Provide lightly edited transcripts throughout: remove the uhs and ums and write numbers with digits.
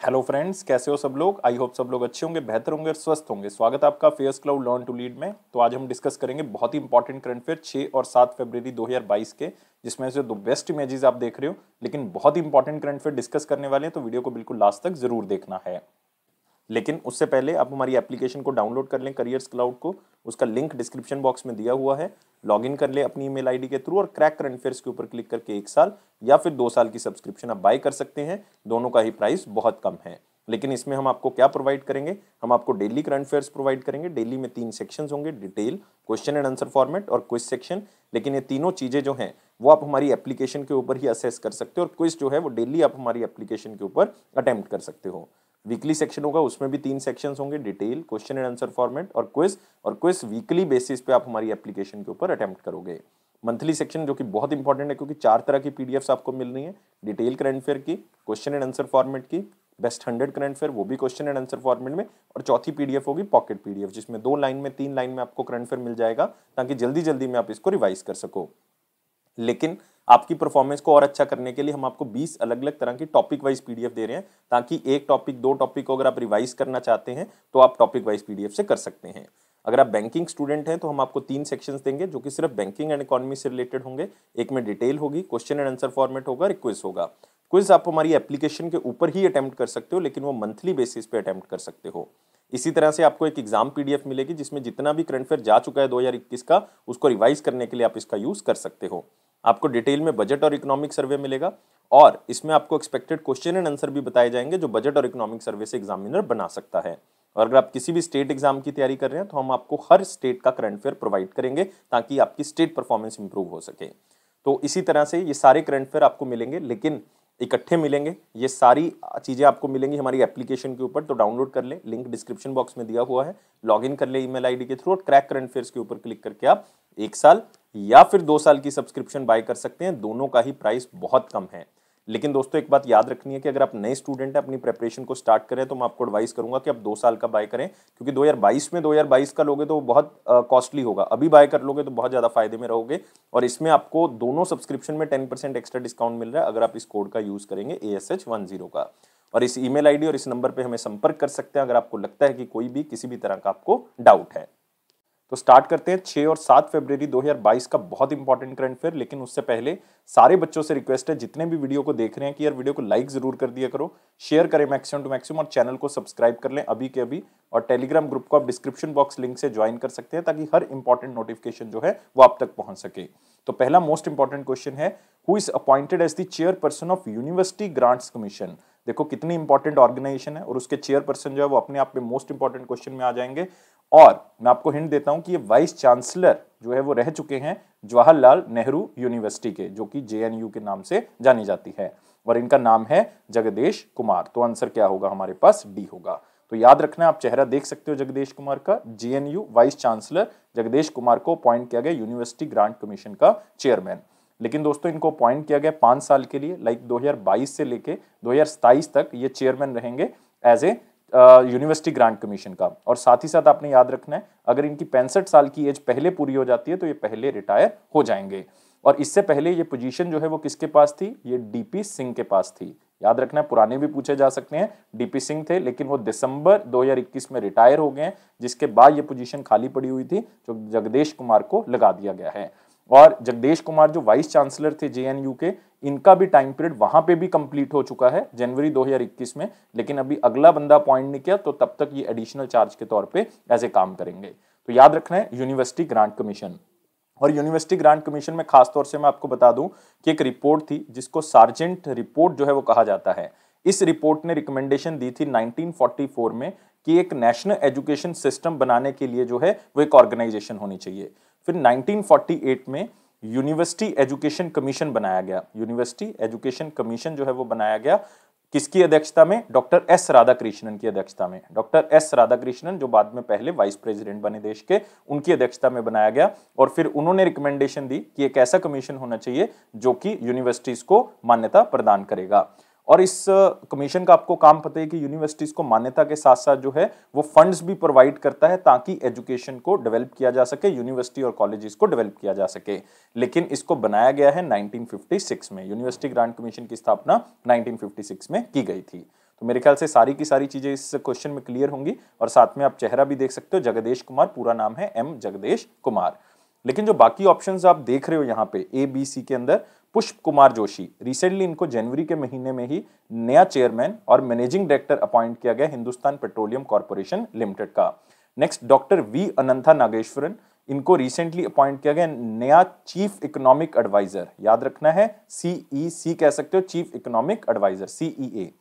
Hello friends, कैसे हो सब लोग। आई होप सब लोग अच्छे होंगे, बेहतर होंगे और स्वस्थ होंगे। स्वागत है आपका Fairs Cloud learn to lead में। तो आज हम डिस्कस करेंगे बहुत ही इंपॉर्टेंट करंट अफेयर 6 और 7 फरवरी 2022 के, जिसमें से दो बेस्ट इमेजेस आप देख रहे हो। लेकिन बहुत ही इंपॉर्टेंट करंट अफेयर डिस्कस करने वाले हैं, तो वीडियो को बिल्कुल लास्ट तक जरूर देखना है। लेकिन उससे पहले आप हमारी एप्लीकेशन को डाउनलोड कर लें, करियर्स क्लाउड को। उसका लिंक डिस्क्रिप्शन बॉक्स में दिया हुआ है। लॉगिन कर ले अपनी ईमेल आईडी के थ्रू और क्रैक करंट अफेयर्स के ऊपर क्लिक करके 1 साल या फिर 2 साल की सब्सक्रिप्शन आप बाय कर सकते हैं। दोनों का ही प्राइस बहुत कम है। लेकिन इसमें हम आपको क्या प्रोवाइड करेंगे, हम आपको डेली करंट अफेयर्स प्रोवाइड करेंगे। डेली में 3 सेक्शंस होंगे, detail, question and answer format और क्विज सेक्शन। लेकिन ये तीनों चीजें जो हैं वो आप हमारी एप्लीकेशन के ऊपर ही असेस कर सकते हो, और क्विज जो है वो डेली आप हमारी एप्लीकेशन के ऊपर अटेम्प्ट कर सकते हो। वीकली सेक्शन होगा, उसमें भी 3 सेक्शंस होंगे, detail, question and answer format और क्विज वीकली बेसिस पे आप हमारी एप्लीकेशन के ऊपर अटेम्प्ट करोगे। मंथली सेक्शन जो कि बहुत इंपॉर्टेंट है, क्योंकि 4 तरह की पीडीएफ्स आपको मिल रही है। डिटेल करंट अफेयर की, क्वेश्चन एंड आंसर फॉर्मेट की, बेस्ट 100 करंट अफेयर वो भी क्वेश्चन एंड आंसर फॉर्मेट में, और चौथी पीडीएफ होगी पॉकेट पीडीएफ, जिसमें 2 लाइन में 3 लाइन में आपको करंट अफेयर मिल जाएगा, ताकि जल्दी जल्दी में आप इसको रिवाइज कर सको। लेकिन आपकी परफॉर्मेंस को और अच्छा करने के लिए हम आपको 20 अलग अलग तरह की टॉपिक वाइज पीडीएफ दे रहे हैं, ताकि एक टॉपिक, 2 टॉपिक को अगर आप रिवाइज करना चाहते हैं तो आप टॉपिक वाइज पीडीएफ से कर सकते हैं। अगर आप बैंकिंग स्टूडेंट हैं तो हम आपको 3 सेक्शंस देंगे, जो कि सिर्फ बैंकिंग एंड इकोनॉमी से रिलेटेड होंगे। एक में डिटेल होगी, क्वेश्चन एंड आंसर फॉर्मेट होगा, क्विज होगा। क्विज आप हमारी एप्लीकेशन के ऊपर ही अटेम्प्ट कर सकते हो, लेकिन वो मंथली बेसिस पे अटेम्प्ट कर सकते हो। इसी तरह से आपको एक एग्जाम पीडीएफ मिलेगी, जिसमें जितना भी करंट अफेयर जा चुका है 2021 का, उसको रिवाइज करने के लिए आप इसका यूज कर सकते हो। आपको डिटेल में बजट और इकोनॉमिक सर्वे मिलेगा, और इसमें आपको एक्सपेक्टेड क्वेश्चन एंड आंसर भी बताए जाएंगे, जो बजट और इकोनॉमिक सर्वे से एग्जामिनर बना सकता है। और अगर आप किसी भी स्टेट एग्जाम की तैयारी कर रहे हैं तो हम आपको हर स्टेट का करंट अफेयर प्रोवाइड करेंगे, ताकि आपकी स्टेट परफॉर्मेंस इंप्रूव हो सके। तो इसी तरह से ये सारे करंट अफेयर आपको मिलेंगे, लेकिन इकट्ठे मिलेंगे। ये सारी चीजें आपको मिलेंगी हमारी एप्लीकेशन के ऊपर, तो डाउनलोड कर ले, लिंक डिस्क्रिप्शन बॉक्स में दिया हुआ है। लॉगिन कर ले ईमेल आईडी के थ्रू, और क्रैक करंट अफेयर्स के ऊपर क्लिक करके आप 1 साल या फिर 2 साल की सब्सक्रिप्शन बाय कर सकते हैं। दोनों का ही प्राइस बहुत कम है। लेकिन दोस्तों एक बात याद रखनी है कि अगर आप नए स्टूडेंट हैं, अपनी प्रेपरेशन को स्टार्ट करें, तो मैं आपको एडवाइस करूंगा कि आप 2 साल का बाय करें, क्योंकि 2022 का लोगे तो वो बहुत कॉस्टली होगा। अभी बाय कर लोगे तो बहुत ज्यादा फायदे में रहोगे। और इसमें आपको दोनों सब्सक्रिप्शन में 10% एक्स्ट्रा डिस्काउंट मिल रहा है, अगर आप इस कोड का यूज करेंगे ASH10 का। और इस ईमेल आईडी और इस नंबर पे हमें संपर्क कर सकते हैं, अगर आपको लगता है कि कोई भी किसी भी तरह का आपको डाउट है। तो स्टार्ट करते हैं 6 और 7 फरवरी 2022 का बहुत इंपॉर्टेंट करंट अफेयर। लेकिन उससे पहले सारे बच्चों से रिक्वेस्ट है, जितने भी वीडियो को देख रहे हैं, कि यार वीडियो को लाइक जरूर कर दिया करो, शेयर करें मैक्सिमम टू मैक्सिमम, और चैनल को सब्सक्राइब कर लें अभी के अभी। और टेलीग्राम ग्रुप को आप डिस्क्रिप्शन बॉक्स लिंक से ज्वाइन कर सकते हैं, ताकि हर इंपॉर्टेंट नोटिफिकेशन जो है वो आप तक पहुंच सके। तो पहला मोस्ट इंपॉर्टेंट क्वेश्चन है, who is appointed as the chairperson of University Grants Commission. देखो कितनी इंपॉर्टेंट ऑर्गेनाइजेशन है, और उसके चेयरपर्सन जो है वो अपने आप में मोस्ट इंपॉर्टेंट क्वेश्चन में आ जाएंगे। और मैं आपको हिंट देता हूं कि ये वाइस चांसलर जो है वो रह चुके हैं जवाहरलाल नेहरू यूनिवर्सिटी के, जो कि JNU के नाम से जानी जाती है, और इनका नाम है जगदेश कुमार। तो आंसर क्या होगा, हमारे पास डी होगा। तो याद रखना, आप चेहरा देख सकते हो जगदेश कुमार का। JNU vice chancellor Jagdish Kumar को अपॉइंट किया गया यूनिवर्सिटी ग्रांट कमीशन का चेयरमैन। लेकिन दोस्तों इनको अपॉइंट किया गया 5 साल के लिए, लाइक 2022 से लेके 2027 तक ये चेयरमैन रहेंगे as a University Grant Commission का। और साथ ही साथ आपने याद रखना है, अगर इनकी 65 साल की एज पहले पूरी हो जाती है तो ये पहले रिटायर हो जाएंगे। और इससे पहले ये पोजीशन जो है वो किसके पास थी, ये DP सिंह के पास थी। याद रखना है, पुराने भी पूछे जा सकते हैं। DP सिंह थे, लेकिन वो दिसंबर 2021 में रिटायर हो गए, जिसके बाद ये पोजीशन खाली पड़ी हुई थी, जो जगदेश कुमार को लगा दिया गया है। और जगदेश कुमार जो वाइस चांसलर थे JNU के, इनका भी टाइम पीरियड वहां पे भी कंप्लीट हो चुका है जनवरी 2021 में। लेकिन अभी अगला बंदा अपॉइंट नहीं किया, तो तब तक ये एडिशनल चार्ज के तौर पे ऐसे काम करेंगे। तो याद रखना है यूनिवर्सिटी ग्रांट कमीशन। और यूनिवर्सिटी ग्रांट कमीशन में खास तौर से मैं आपको बता दूं कि एक रिपोर्ट थी, जिसको सार्जेंट रिपोर्ट जो है वो कहा जाता है। इस रिपोर्ट ने रिकमेंडेशन दी थी 1944 में, कि एक नेशनल एजुकेशन सिस्टम बनाने के लिए जो है वो एक ऑर्गेनाइजेशन होनी चाहिए। फिर 1948 में यूनिवर्सिटी एजुकेशन कमीशन बनाया गया। यूनिवर्सिटी एजुकेशन कमीशन जो है वो बनाया गया, किसकी अध्यक्षता में, डॉक्टर एस राधाकृष्णन की अध्यक्षता में। डॉक्टर एस राधाकृष्णन जो बाद में पहले वाइस प्रेसिडेंट बने देश के, उनकी अध्यक्षता में बनाया गया। और फिर उन्होंने रिकमेंडेशन दी कि एक ऐसा कमीशन होना चाहिए जो कि यूनिवर्सिटीज को मान्यता प्रदान करेगा। और इस कमीशन का आपको काम पता है कि यूनिवर्सिटीज को मान्यता के साथ साथ जो है वो फंड्स भी प्रोवाइड करता है, ताकि एजुकेशन को डेवलप किया जा सके, यूनिवर्सिटी और कॉलेजेस को डेवलप किया जा सके। लेकिन इसको बनाया गया है 1956 में। यूनिवर्सिटी ग्रांट कमीशन की स्थापना 1956 में की गई थी। तो मेरे ख्याल से सारी की सारी चीजें इस क्वेश्चन में क्लियर होंगी और साथ में आप चेहरा भी देख सकते हो, जगदेश कुमार, पूरा नाम है एम जगदेश कुमार। लेकिन जो बाकी ऑप्शंस आप देख रहे हो यहाँ पे ए बी सी के अंदर, पुष्प कुमार जोशी, रिसेंटली इनको जनवरी के महीने में ही नया चेयरमैन और मैनेजिंग डायरेक्टर अपॉइंट किया गया हिंदुस्तान पेट्रोलियम कॉर्पोरेशन लिमिटेड का। नेक्स्ट डॉक्टर वी अनंता नागेश्वरन, इनको रिसेंटली अपॉइंट किया गया नया चीफ इकोनॉमिक एडवाइजर, याद रखना है सीईसी कह सकते हो, chief economic adviser CEA.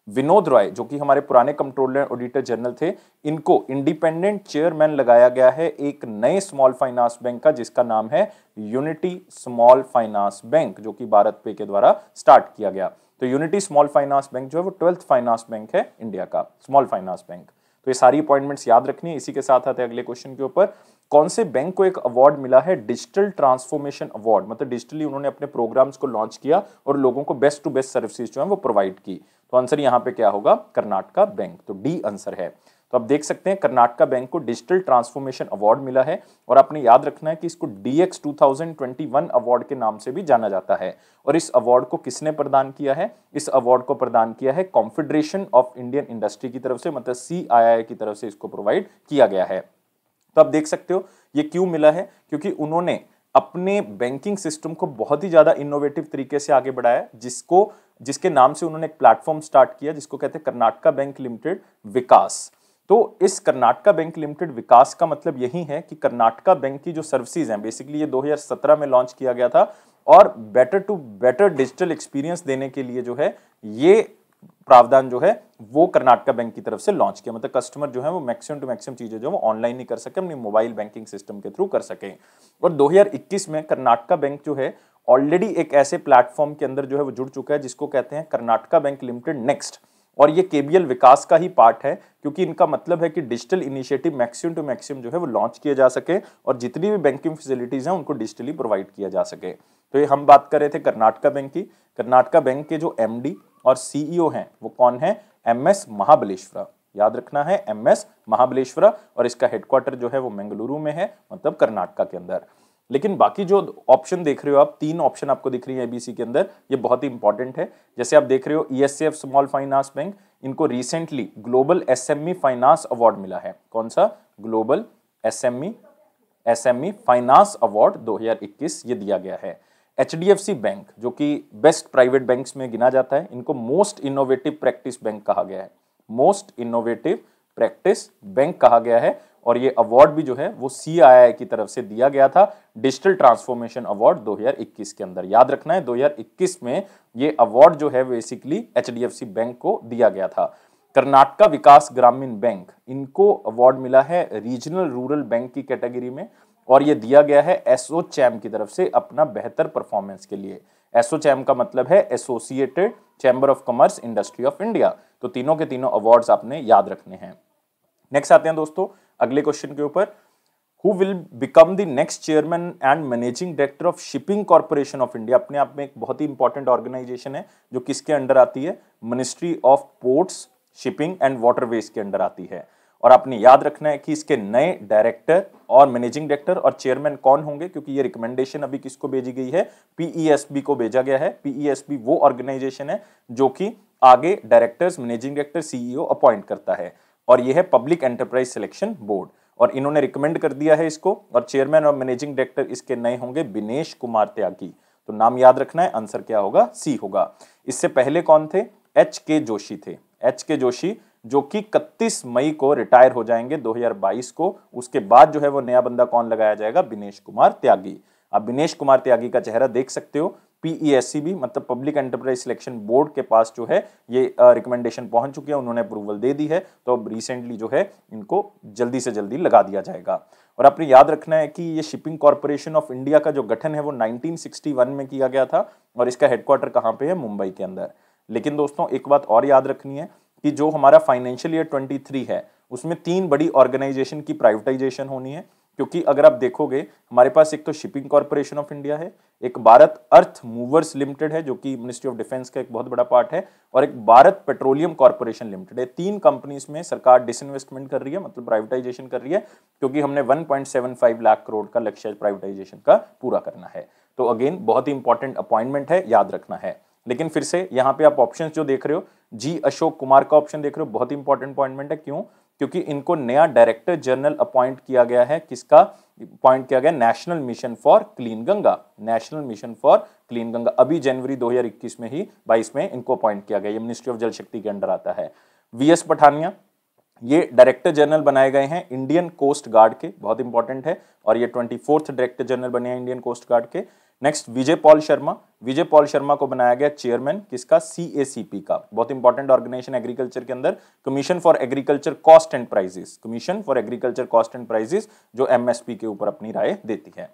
Vinod Rai जो कि हमारे पुराने कंट्रोलर ऑडिटर जनरल थे, इनको इंडिपेंडेंट चेयरमैन लगाया गया है एक नए स्मॉल फाइनेंस बैंक का जिसका नाम है यूनिटी स्मॉल फाइनेंस बैंक, जो कि भारत पे के द्वारा स्टार्ट किया गया। तो यूनिटी स्मॉल फाइनेंस बैंक जो है वो 12th फाइनेंस बैंक है इंडिया का, स्मॉल फाइनेंस बैंक। तो ये सारी अपॉइंटमेंट्स याद रखनी है। इसी के साथ आते हैं अगले क्वेश्चन के ऊपर, कौन से बैंक को एक अवार्ड मिला है डिजिटल ट्रांसफॉर्मेशन अवार्ड, मतलब डिजिटली उन्होंने अपने प्रोग्राम्स को लॉन्च किया और लोगों को बेस्ट टू बेस्ट सर्विसेज जो है वो प्रोवाइड की। तो आंसर यहाँ पे क्या होगा, कर्नाटका बैंक, तो डी आंसर है। तो आप देख सकते हैं कर्नाटका बैंक को डिजिटल ट्रांसफॉर्मेशन अवार्ड मिला है और आपने याद रखना है कि इसको DX 2021 अवार्ड के नाम से भी जाना जाता है। और इस अवार्ड को किसने प्रदान किया है, इस अवार्ड को प्रदान किया है कॉन्फेडरेशन ऑफ इंडियन इंडस्ट्री की तरफ से, मतलब CII की तरफ से इसको प्रोवाइड किया गया है। तो आप देख सकते हो ये क्यों मिला है, क्योंकि उन्होंने अपने बैंकिंग सिस्टम को बहुत ही ज्यादा इनोवेटिव तरीके से आगे बढ़ाया, जिसके नाम से उन्होंने एक प्लेटफॉर्म स्टार्ट किया जिसको कहते हैं कर्नाटका बैंक लिमिटेड विकास। तो इस कर्नाटका बैंक लिमिटेड विकास का मतलब यही है कि कर्नाटका बैंक की जो सर्विसेज हैं, बेसिकली ये 2017 में लॉन्च किया गया था और better to better digital experience देने के लिए जो है ये प्रावधान जो है वो कर्नाटका बैंक की तरफ से लॉन्च किया, मतलब कस्टमर जो है वो मैक्सिमम टू मैक्सिमम चीजें जो है वो ऑनलाइन ही कर सके, अपनी मोबाइल बैंकिंग सिस्टम के थ्रू कर सके। और 2021 में कर्नाटका बैंक जो है ऑलरेडी एक ऐसे प्लेटफॉर्म के अंदर जो है वो जुड़ चुका है जिसको कहते हैं कर्नाटका बैंक लिमिटेड नेक्स्ट, और ये KBL विकास का ही पार्ट है, क्योंकि इनका मतलब है कि digital initiative maximum to maximum जो है वो लॉन्च किए जा सके और जितनी भी बैंकिंग फैसिलिटीज हैं उनको डिजिटली प्रोवाइड किया जा सके। तो ये हम बात कर रहे थे कर्नाटका बैंक की। कर्नाटका बैंक के जो MD और CEO हैं वो कौन है, MS महाबलेश्वरा, याद रखना है MS महाबलेश्वरा, और इसका हेडक्वार्टर जो है वो बेंगलुरु में है, मतलब कर्नाटका के अंदर। लेकिन बाकी जो ऑप्शन देख रहे हो आप, 3 ऑप्शन आपको दिख रही है ABC के अंदर, ये बहुत ही इंपॉर्टेंट है। जैसे आप देख रहे हो ESCF स्मॉल फाइनेंस बैंक, इनको recently global SME finance award मिला है। कौन सा, ग्लोबल SME फाइनेंस अवार्ड 2021 ये दिया गया है। HDFC बैंक जो कि बेस्ट प्राइवेट बैंक्स में गिना जाता है, इनको मोस्ट इनोवेटिव प्रैक्टिस बैंक कहा गया है, मोस्ट इनोवेटिव प्रैक्टिस बैंक कहा गया है। और ये अवार्ड भी जो है वो CII की तरफ से दिया गया था, डिजिटल ट्रांसफॉर्मेशन अवार्ड 2021 के अंदर। याद रखना है 2021 में ये अवार्ड जो है बेसिकली HDFC बैंक को दिया गया था। कर्नाटका विकास ग्रामीण बैंक, इनको अवार्ड मिला है रीजनल रूरल बैंक की कैटेगरी में, और ये दिया गया है एसोचैम की तरफ से अपना बेहतर परफॉर्मेंस के लिए। एसोचैम का मतलब है associated chamber of commerce industry of India. तो तीनों के तीनों अवार्ड्स आपने याद रखने हैं। नेक्स्ट आते हैं दोस्तों अगले क्वेश्चन के ऊपर, who will become the next chairman and managing director of shipping corporation of India. अपने आप में एक बहुत ही इंपॉर्टेंट ऑर्गेनाइजेशन है जो किसके अंडर आती है, ministry of ports, shipping and waterways के अंडर आती है। और आपने याद रखना है कि इसके नए डायरेक्टर और मैनेजिंग डायरेक्टर और चेयरमैन कौन होंगे, क्योंकि ये रिकमेंडेशन अभी किसको भेजी गई है, PESB को भेजा गया है। PESB वो ऑर्गेनाइजेशन है जो कि आगे directors, managing director, CEO appoint करता है, और ये है पब्लिक एंटरप्राइज सिलेक्शन बोर्ड, और इन्होंने रिकमेंड कर दिया है इसको। और चेयरमैन और मैनेजिंग डायरेक्टर इसके नए होंगे बिनेश कुमार त्यागी। तो नाम याद रखना है, आंसर क्या होगा, C होगा। इससे पहले कौन थे, HK जोशी थे, HK जोशी जो कि 31 मई को रिटायर हो जाएंगे 2022 को। उसके बाद जो है वो नया बंदा कौन लगाया जाएगा, बिनेश कुमार त्यागी। अब बिनेश कुमार त्यागी का चेहरा देख सकते हो, PESCB मतलब पब्लिक एंटरप्राइज सिलेक्शन बोर्ड के पास जो है ये रिकमेंडेशन पहुंच चुकी है, उन्होंने अप्रूवल दे दी है। तो अब रिसेंटली जो है इनको जल्दी से जल्दी लगा दिया जाएगा। और आपने याद रखना है कि ये शिपिंग कॉर्पोरेशन ऑफ इंडिया का जो गठन है वो 1961 में किया गया था, और इसका हेडक्वार्टर कहाँ पे है, मुंबई के अंदर। लेकिन दोस्तों एक बात और याद रखनी है कि जो हमारा फाइनेंशियल ईयर 23 है उसमें 3 बड़ी ऑर्गेनाइजेशन की प्राइवेटाइजेशन होनी है। क्योंकि अगर आप देखोगे हमारे पास एक तो शिपिंग कॉर्पोरेशन ऑफ इंडिया है, एक भारत अर्थ मूवर्स लिमिटेड है जो कि मिनिस्ट्री ऑफ डिफेंस का एक बहुत बड़ा पार्ट है, और एक भारत पेट्रोलियम कॉर्पोरेशन लिमिटेड है। 3 कंपनीज में सरकार डिसइन्वेस्टमेंट कर रही है, मतलब प्राइवेटाइजेशन कर रही है, क्योंकि हमने 1.75 लाख करोड़ का लक्ष्य प्राइवेटाइजेशन का पूरा करना है। तो अगेन बहुत ही इंपॉर्टेंट अपॉइंटमेंट है, याद रखना है। लेकिन फिर से यहाँ पे आप ऑप्शंस जो देख रहे हो, जी अशोक कुमार का ऑप्शन देख रहे हो, बहुत इंपॉर्टेंट अपॉइंटमेंट है। क्यों? क्योंकि इनको नया डायरेक्टर जनरल अपॉइंट किया गया है। किसका अपॉइंट किया गया? National mission for clean Ganga, national mission for clean Ganga. अभी जनवरी 2021 में ही 22 में इनको अपॉइंट किया गया। ये मिनिस्ट्री ऑफ जल शक्ति के अंडर आता है। वीएस पठानिया ये डायरेक्टर जनरल बनाए गए हैं इंडियन कोस्ट गार्ड के, बहुत इंपॉर्टेंट है, और ये 24th डायरेक्टर जनरल बने हैं इंडियन कोस्ट गार्ड के। नेक्स्ट विजय पॉल शर्मा, विजय पॉल शर्मा को बनाया गया चेयरमैन किसका? CACP का, बहुत इंपॉर्टेंट ऑर्गेनाइजेशन एग्रीकल्चर के अंदर, commission for agriculture cost and prices, commission for agriculture cost and prices, जो MSP के ऊपर अपनी राय देती है।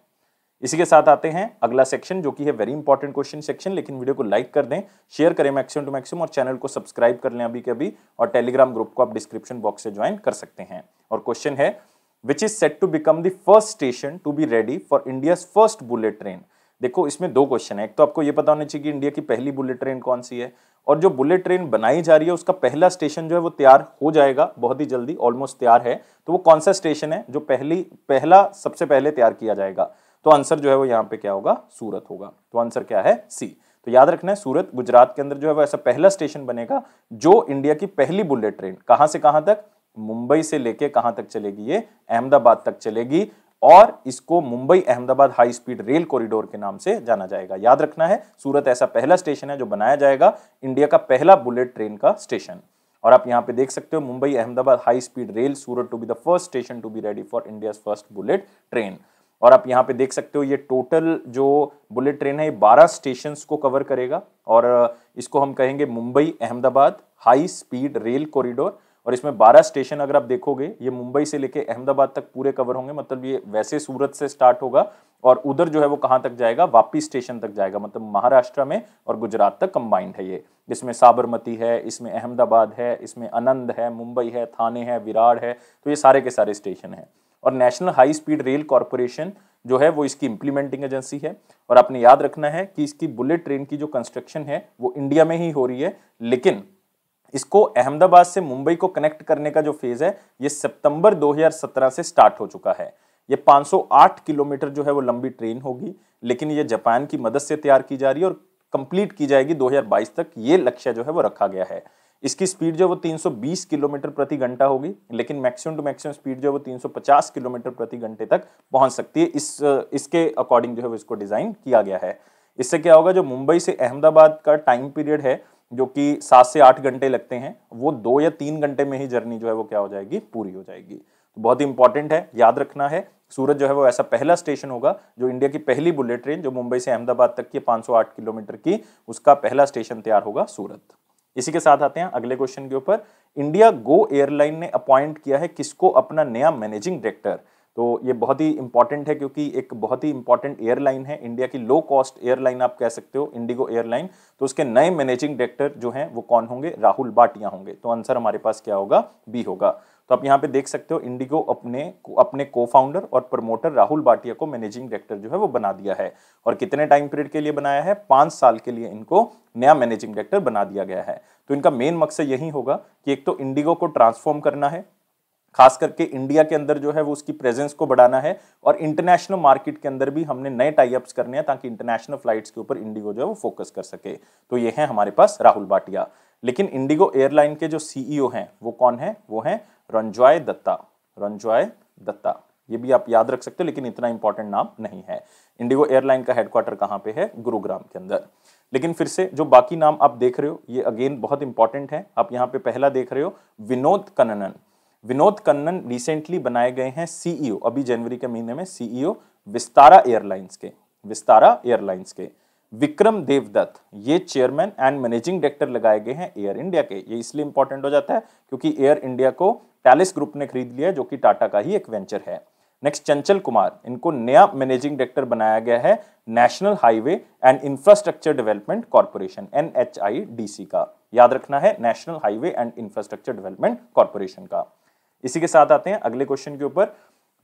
इसी के साथ आते हैं अगला सेक्शन जो कि है वेरी इंपॉर्टेंट क्वेश्चन सेक्शन। लेकिन वीडियो को लाइक कर दें, शेयर करें मैक्सिमम टू मैक्सिमम, और चैनल को सब्सक्राइब कर लें अभी के अभी, और टेलीग्राम ग्रुप को आप डिस्क्रिप्शन बॉक्स से ज्वाइन कर सकते हैं। और क्वेश्चन है which is set to become the first station to be ready for India's first bullet train. देखो इसमें दो क्वेश्चन है, एक तो आपको ये पता होना चाहिए कि इंडिया की पहली बुलेट ट्रेन कौन सी है, और जो बुलेट ट्रेन बनाई जा रही है उसका पहला स्टेशन जो है वो तैयार हो जाएगा बहुत ही जल्दी, ऑलमोस्ट तैयार है। तो वो कौन सा स्टेशन है जो पहला सबसे पहले तैयार किया जाएगा? तो आंसर जो है वो यहाँ पे क्या होगा? सूरत होगा। तो आंसर क्या है? सी। तो याद रखना है सूरत गुजरात के अंदर जो है वो ऐसा पहला स्टेशन बनेगा जो इंडिया की पहली बुलेट ट्रेन कहां से कहां तक? मुंबई से लेके कहां तक चलेगी? ये अहमदाबाद तक चलेगी, और इसको Mumbai Ahmedabad high speed rail corridor के नाम से जाना जाएगा। याद रखना है सूरत ऐसा पहला स्टेशन है जो बनाया जाएगा इंडिया का पहला बुलेट ट्रेन का स्टेशन। और आप यहां पे देख सकते हो Mumbai Ahmedabad high speed rail Surat to be the first station to be ready for India's first bullet train. और आप यहां पे देख सकते हो ये टोटल जो बुलेट ट्रेन है ये 12 स्टेशंस को कवर करेगा, और इसको हम कहेंगे Mumbai Ahmedabad high speed rail corridor. और इसमें 12 स्टेशन अगर आप देखोगे ये मुंबई से लेके अहमदाबाद तक पूरे कवर होंगे, मतलब ये वैसे सूरत से स्टार्ट होगा और उधर जो है वो कहां तक जाएगा? वापी स्टेशन तक जाएगा, मतलब महाराष्ट्र में और गुजरात तक कंबाइंड है ये। इसमें साबरमती है, इसमें अहमदाबाद है, इसमें आनंद है, मुंबई है, थाने है, विरार है, तो ये सारे के सारे स्टेशन हैं। और national high speed rail corporation जो है वो इसकी इंप्लीमेंटिंग एजेंसी है। और आपने याद रखना है कि इसकी बुलेट ट्रेन की जो कंस्ट्रक्शन है वो इंडिया में ही हो रही है, लेकिन इसको अहमदाबाद से मुंबई को कनेक्ट करने का जो फेज है ये सितंबर 2017 से स्टार्ट हो चुका है। ये 508 किलोमीटर जो है वो लंबी ट्रेन होगी, लेकिन ये जापान की मदद से तैयार की जा रही है और कंप्लीट की जाएगी 2022 तक, ये लक्ष्य जो है वो रखा गया है। इसकी स्पीड जो है वो 320 किलोमीटर प्रति घंटा होगी, लेकिन मैक्सिमम टू मैक्सिमम स्पीड जो है वो 350 किलोमीटर प्रति घंटे तक पहुंच सकती है। इसके अकॉर्डिंग जो है वो इसको डिजाइन किया गया है। इससे क्या होगा, जो मुंबई से अहमदाबाद का टाइम पीरियड है जो कि 7 से 8 घंटे लगते हैं, वो 2 या 3 घंटे में ही जर्नी जो है वो क्या हो जाएगी? पूरी हो जाएगी। तो बहुत ही इंपॉर्टेंट है, याद रखना है सूरत जो है वो ऐसा पहला स्टेशन होगा जो इंडिया की पहली बुलेट ट्रेन जो मुंबई से अहमदाबाद तक की 508 किलोमीटर की, उसका पहला स्टेशन तैयार होगा सूरत। इसी के साथ आते हैं अगले क्वेश्चन के ऊपर। इंडिया गो एयरलाइन ने अपॉइंट किया है किसको अपना नया मैनेजिंग डायरेक्टर? तो ये बहुत ही इंपॉर्टेंट है क्योंकि एक बहुत ही इंपॉर्टेंट एयरलाइन है, इंडिया की लो कॉस्ट एयरलाइन आप कह सकते हो इंडिगो एयरलाइन। तो उसके नए मैनेजिंग डायरेक्टर जो हैं वो कौन होंगे? राहुल भाटिया होंगे। तो आंसर हमारे पास क्या होगा? बी होगा। तो आप यहाँ पे देख सकते हो इंडिगो अपने को फाउंडर और प्रमोटर राहुल भाटिया को मैनेजिंग डायरेक्टर जो है वो बना दिया है। और कितने टाइम पीरियड के लिए बनाया है? 5 साल के लिए इनको नया मैनेजिंग डायरेक्टर बना दिया गया है। तो इनका मेन मकसद यही होगा कि एक तो इंडिगो को ट्रांसफॉर्म करना है, खास करके इंडिया के अंदर जो है वो उसकी प्रेजेंस को बढ़ाना है, और इंटरनेशनल मार्केट के अंदर भी हमने नए टाई अप्स करने हैं ताकि इंटरनेशनल फ्लाइट्स के ऊपर इंडिगो जो है वो फोकस कर सके। तो ये है हमारे पास राहुल भाटिया। लेकिन इंडिगो एयरलाइन के जो सीईओ हैं वो कौन है? वो हैं रंजॉय दत्ता। रंजॉय दत्ता, ये भी आप याद रख सकते हो, लेकिन इतना इंपॉर्टेंट नाम नहीं है। इंडिगो एयरलाइन का हेडक्वार्टर कहां पे है? गुरुग्राम के अंदर। लेकिन फिर से जो बाकी नाम आप देख रहे हो ये अगेन बहुत इंपॉर्टेंट है। आप यहाँ पे पहला देख रहे हो विनोद कन्नन। विनोद कन्नन रिसेंटली बनाए गए हैं सीईओ, अभी जनवरी के महीने में सीईओ विस्तारा एयरलाइंस के, विस्तारा एयरलाइंस के। विक्रम देवदत्त ये चेयरमैन एंड मैनेजिंग डायरेक्टर लगाए गए हैं एयर इंडिया के। ये इसलिए इंपॉर्टेंट हो जाता है क्योंकि एयर इंडिया को टैलिस ग्रुप ने खरीद लिया है जो कि टाटा का ही एक वेंचर है। नेक्स्ट चंचल कुमार, इनको नया मैनेजिंग डायरेक्टर बनाया गया है national highway and infrastructure development corporation NHIDC का। याद रखना है national highway and infrastructure development corporation का। इसी के साथ आते हैं अगले क्वेश्चन के ऊपर।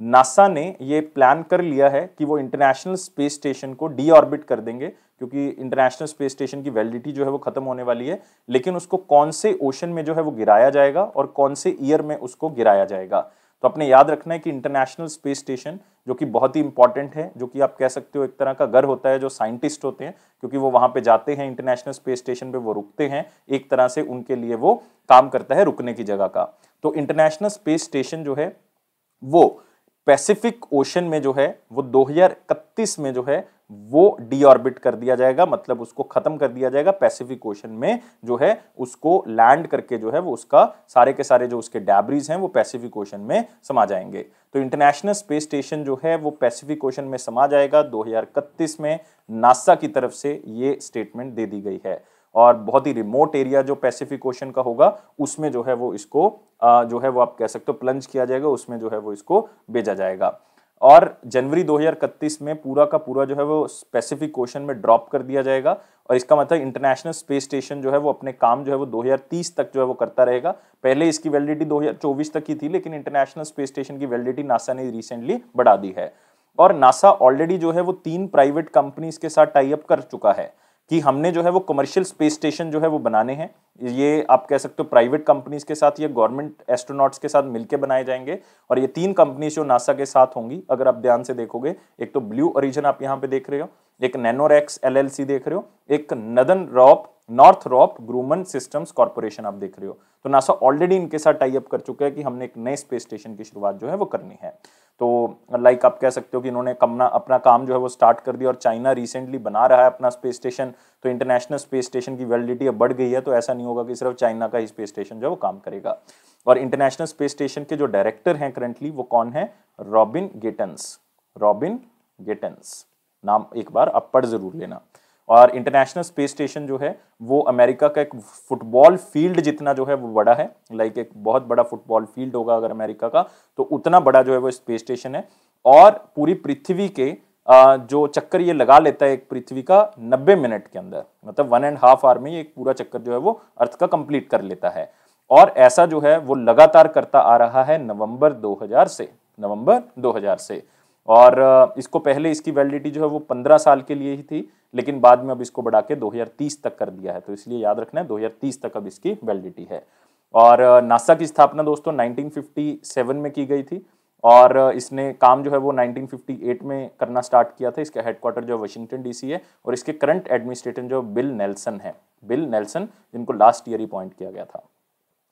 नासा ने ये प्लान कर लिया है कि वो इंटरनेशनल स्पेस स्टेशन को डी ऑर्बिट कर देंगे क्योंकि इंटरनेशनल स्पेस स्टेशन की वैलिडिटी जो है वो खत्म होने वाली है, लेकिन उसको कौन से ओशन में जो है वो गिराया जाएगा और कौन से ईयर में उसको गिराया जाएगा। तो अपने याद रखना है कि इंटरनेशनल स्पेस स्टेशन जो कि बहुत ही इंपॉर्टेंट है, जो कि आप कह सकते हो एक तरह का घर होता है जो साइंटिस्ट होते हैं, क्योंकि वो वहां पे जाते हैं इंटरनेशनल स्पेस स्टेशन पे, वो रुकते हैं, एक तरह से उनके लिए वो काम करता है रुकने की जगह का। तो इंटरनेशनल स्पेस स्टेशन जो है वो पैसिफिक ओशन में जो है वो 2031 में जो है वो डीऑर्बिट कर दिया जाएगा, मतलब उसको खत्म कर दिया जाएगा पैसिफिक ओशन में, जो है उसको लैंड करके जो है वो उसका सारे के सारे जो उसके डैब्रीज हैं वो पैसिफिक ओशन में समा जाएंगे। तो इंटरनेशनल स्पेस स्टेशन जो है वो पैसिफिक ओशन में समा जाएगा 2031 में, नासा की तरफ से ये स्टेटमेंट दे दी गई है। और बहुत ही रिमोट एरिया जो पैसिफिक ओशन का होगा उसमें जो है वो इसको जो है वो आप कह सकते हो प्लंज किया जाएगा, उसमें जो है वो इसको भेजा जाएगा। और जनवरी 2031 में पूरा का पूरा जो है वो पैसिफिक ओशन में ड्रॉप कर दिया जाएगा। और इसका मतलब इंटरनेशनल स्पेस स्टेशन जो है वो अपने काम जो है वो 2030 तक जो है वो करता रहेगा। पहले इसकी वैलिडिटी 2024 तक की थी, लेकिन इंटरनेशनल स्पेस स्टेशन की वैलिडिटी नासा ने रिसेंटली बढ़ा दी है। और नासा ऑलरेडी जो है वो 3 प्राइवेट कंपनीज के साथ टाई अप कर चुका है कि हमने जो है वो कमर्शियल स्पेस स्टेशन जो है वो बनाने हैं। ये आप कह सकते हो प्राइवेट कंपनीज के साथ, ये गवर्नमेंट एस्ट्रोनॉट्स के साथ मिलकर बनाए जाएंगे। और ये 3 कंपनीज जो नासा के साथ होंगी, अगर आप ध्यान से देखोगे, एक तो ब्लू ओरिजिन आप यहाँ पे देख रहे हो, एक नैनोरेक्स LLC देख रहे हो, एक नॉर्थरॉप ग्रूमन सिस्टम्स कॉर्पोरेशन आप देख रहे हो। तो नासा ऑलरेडी इनके साथ टाई अप कर चुका है कि हमने एक नए स्पेस स्टेशन की शुरुआत जो है वो करनी है। तो लाइक आप कह सकते हो कि इन्होंने अपना काम जो है वो स्टार्ट कर दिया, और चाइना रिसेंटली बना रहा है अपना स्पेस स्टेशन। तो इंटरनेशनल स्पेस स्टेशन की वैलिडिटी अब बढ़ गई है, तो ऐसा नहीं होगा कि सिर्फ चाइना का ही स्पेस स्टेशन जो है वो काम करेगा। और इंटरनेशनल स्पेस स्टेशन के जो डायरेक्टर हैं करंटली वो कौन है? रॉबिन गेटन्स नाम एक बार आप पढ़ जरूर लेना। और इंटरनेशनल स्पेस स्टेशन जो है वो अमेरिका का एक फुटबॉल फील्ड जितना जो है वो बड़ा है, लाइक एक बहुत बड़ा फुटबॉल फील्ड होगा अगर अमेरिका का, तो उतना बड़ा जो है वो स्पेस स्टेशन है। और पूरी पृथ्वी के जो चक्कर ये लगा लेता है एक पृथ्वी का 90 मिनट के अंदर, मतलब 1.5 आवर में ये एक पूरा चक्कर जो है वो अर्थ का कंप्लीट कर लेता है। और ऐसा जो है वो लगातार करता आ रहा है नवंबर 2000 से। और इसको पहले इसकी वैलिडिटी जो है वो 15 साल के लिए ही थी, लेकिन बाद में अब इसको बढ़ा के 2030 तक कर दिया है। तो इसलिए याद रखना है 2030 तक अब इसकी वैलिडिटी है। और नासा की स्थापना दोस्तों 1957 में की गई थी, और इसने काम जो है वो 1958 में करना स्टार्ट किया था। इसका हेडक्वार्टर जो वाशिंगटन DC है, और इसके करंट एडमिनिस्ट्रेटर जो बिल नेल्सन, जिनको लास्ट ईयर ही अपॉइंट किया गया था।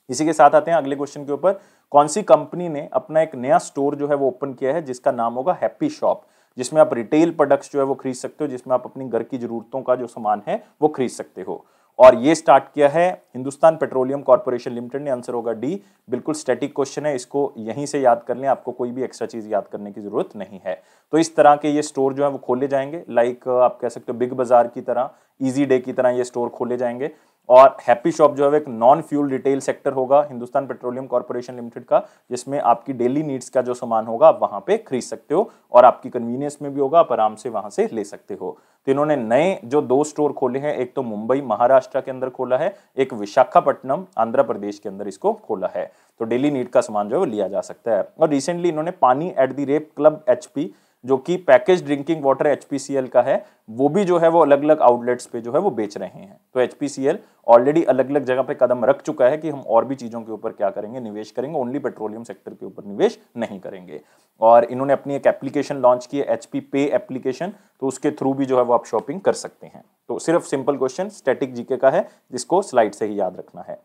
इसी के साथ आते हैं अगले क्वेश्चन के ऊपर। कौन सी कंपनी ने अपना एक नया स्टोर जो है वो ओपन किया है जिसका नाम होगा हैप्पी शॉप, जिसमें आप रिटेल प्रोडक्ट्स जो है वो खरीद सकते हो, जिसमें आप अपनी घर की जरूरतों का जो सामान है वो खरीद सकते हो। और ये स्टार्ट किया है हिंदुस्तान पेट्रोलियम कॉर्पोरेशन लिमिटेड ने। आंसर होगा डी। बिल्कुल स्टैटिक क्वेश्चन है, इसको यहीं से याद कर लें, आपको कोई भी एक्स्ट्रा चीज याद करने की जरूरत नहीं है। तो इस तरह के ये स्टोर जो है वो खोले जाएंगे, लाइक आप कह सकते हो बिग बाजार की तरह, इजी डे की तरह ये स्टोर खोले जाएंगे। और हैप्पी शॉप जो है एक नॉन फ्यूल रिटेल सेक्टर होगा हिंदुस्तान पेट्रोलियम कॉर्पोरेशन लिमिटेड का, जिसमें आपकी डेली नीड्स का जो सामान होगा आप वहां पे खरीद सकते हो, और आपकी कन्वीनियंस में भी होगा, आप आराम से वहां से ले सकते हो। तो इन्होंने नए जो 2 स्टोर खोले हैं, एक तो मुंबई महाराष्ट्र के अंदर खोला है, एक विशाखापट्टनम आंध्र प्रदेश के अंदर इसको खोला है। तो डेली नीड का सामान जो है वो लिया जा सकता है। और रिसेंटली इन्होंने पानी at the rape club HP, जो कि पैकेज ड्रिंकिंग वाटर HPCL का है, वो भी जो है वो अलग अलग आउटलेट्स पे जो है वो बेच रहे हैं। तो HPCL ऑलरेडी अलग अलग जगह पे कदम रख चुका है कि हम और भी चीजों के ऊपर क्या करेंगे, निवेश करेंगे, ओनली पेट्रोलियम सेक्टर के ऊपर निवेश नहीं करेंगे। और इन्होंने अपनी एक एप्लीकेशन लॉन्च की है, HP पे एप्लीकेशन, तो उसके थ्रू भी जो है वो आप शॉपिंग कर सकते हैं। तो सिर्फ सिंपल क्वेश्चन स्टैटिक जीके का है, जिसको स्लाइड से ही याद रखना है।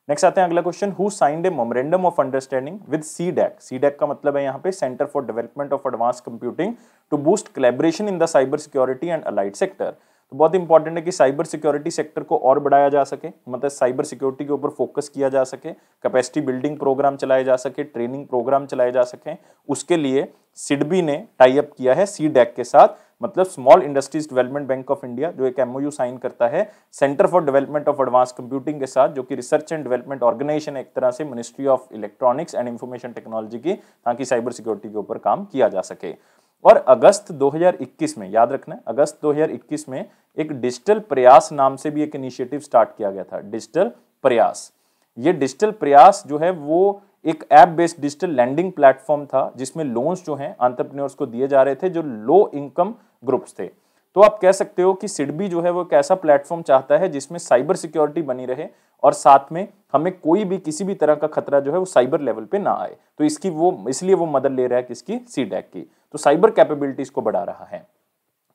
नेक्स्ट आते हैं अगला question. Who signed a memorandum of understanding with CDAC का मतलब है यहाँ पे centre for development of advance computing to boost collaboration in the cyber security and allied sector. तो बहुत इंपॉर्टेंट है कि साइबर सिक्योरिटी सेक्टर को और बढ़ाया जा सके, मतलब साइबर सिक्योरिटी के ऊपर फोकस किया जा सके, कैपेसिटी बिल्डिंग प्रोग्राम चलाए जा सके, ट्रेनिंग प्रोग्राम चलाए जा सके। उसके लिए सिडबी ने टाई अप किया है CDAC के साथ, मतलब small industries development bank of India, जो एक MOU साइन करता है centre for development of advance computing के साथ, जो कि रिसर्च एंड डेवलपमेंट ऑर्गेनाइजेशन एक तरह से ministry of electronics and information technology की, ताकि साइबर सिक्योरिटी के ऊपर काम किया जा सके। और अगस्त 2021 में, याद रखना है, अगस्त 2021 में एक डिजिटल प्रयास नाम से भी एक इनिशिएटिव स्टार्ट किया गया था, डिजिटल प्रयास। ये डिजिटल प्रयास जो है वो एक app based digital landing platform था, जिसमें लोन्स जो हैं एंटरप्रेन्योर्स को दिए जा रहे थे जो लो इनकम ग्रुप्स थे। तो आप कह सकते हो कि सिडबी जो है वो एक ऐसा प्लेटफॉर्म चाहता है जिसमें साइबर सिक्योरिटी बनी रहे और साथ में हमें कोई भी किसी भी तरह का खतरा जो है वो साइबर लेवल पे ना आए। तो इसलिए वो मदद ले रहा है किसकी, सीडैक की। तो साइबर कैपेबिलिटीज को बढ़ा रहा है।